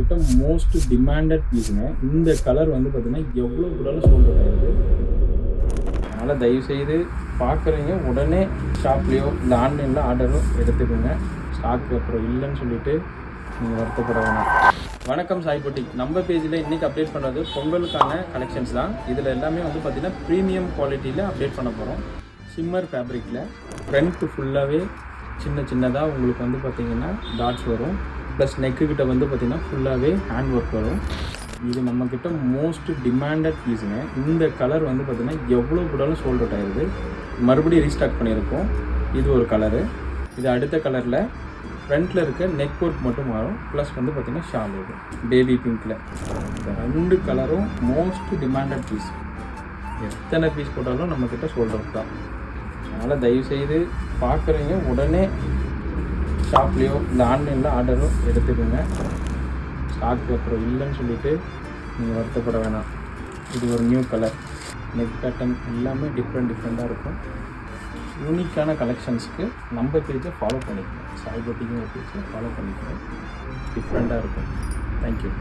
நம்மக்கிட்ட most demanded பீஸுங்க. இந்த colour வந்து பார்த்திங்கன்னா எவ்வளோ கூடாலும் சோல்ட் அவுட் ஆகிடுது. அதனால் தயவுசெய்து பார்க்குறீங்க உடனே ஷாப்லேயோ இல்லை ஆன்லைனில் ஆர்டரோ எடுத்துக்கோங்க. ஸ்டாக் அப்புறம் இல்லைன்னு சொல்லிவிட்டு நீங்கள் வருத்தப்பட வேணாம். வணக்கம் சாய் பொட்டிக். நம்ம பேஜில் இன்றைக்கி அப்டேட் பண்ணுறது பொங்கலுக்கான கலெக்ஷன்ஸ் தான். இதில் எல்லாமே வந்து பார்த்திங்கன்னா ப்ரீமியம் குவாலிட்டியில் அப்டேட் பண்ண போகிறோம். ஷிம்மர் ஃபேப்ரிக்கில் ஃப்ரண்ட்டு ஃபுல்லாகவே சின்னதாக உங்களுக்கு வந்து பார்த்திங்கன்னா டாட்ஸ் வரும். ப்ளஸ் நெக்குக்கிட்ட வந்து பார்த்திங்கன்னா ஃபுல்லாகவே ஹேண்ட் ஒர்க் வரும். இது நம்மக்கிட்ட மோஸ்ட் டிமாண்டட் பீஸுங்க. இந்த கலர் வந்து பார்த்திங்கன்னா எவ்வளோ கூடாலும் சோல்ட் அவுட் ஆகிடுது. மறுபடியும் ரீஸ்டாக் பண்ணியிருக்கோம். இது ஒரு கலரு. இது அடுத்த கலரில் ஃப்ரண்ட்டில் இருக்க நெக் ஒர்க் மட்டும் மாறும். ப்ளஸ் வந்து பார்த்திங்கன்னா ஷால் இது பேபி பிங்க்கில். இந்த ரெண்டு கலரும் மோஸ்ட் டிமாண்டட் பீஸ். எத்தனை பீஸ் போட்டாலும் நம்மக்கிட்ட சோல்ட் அவுட் தான். அதனால் தயவுசெய்து பார்க்குறீங்க உடனே ஷாப்லேயோ இல்லை ஆன்லைனில் ஆர்டரோ எடுத்துக்கோங்க. ஸ்டாக் அப்புறம் இல்லைன்னு சொல்லிவிட்டு நீங்கள் வருத்தப்பட வேணாம். இது ஒரு நியூ கலர். நெக் பேட்டர்ன் எல்லாமே டிஃப்ரெண்ட்டாக இருக்கும். யூனிக்கான கலெக்ஷன்ஸ்க்கு நம்ம பேஜை ஃபாலோ பண்ணிக்கணும். சாய் பொட்டிக்குங்கிற பேஜை ஃபாலோ பண்ணிக்கணும். டிஃப்ரெண்ட்டாக இருக்கும். தேங்க்யூ.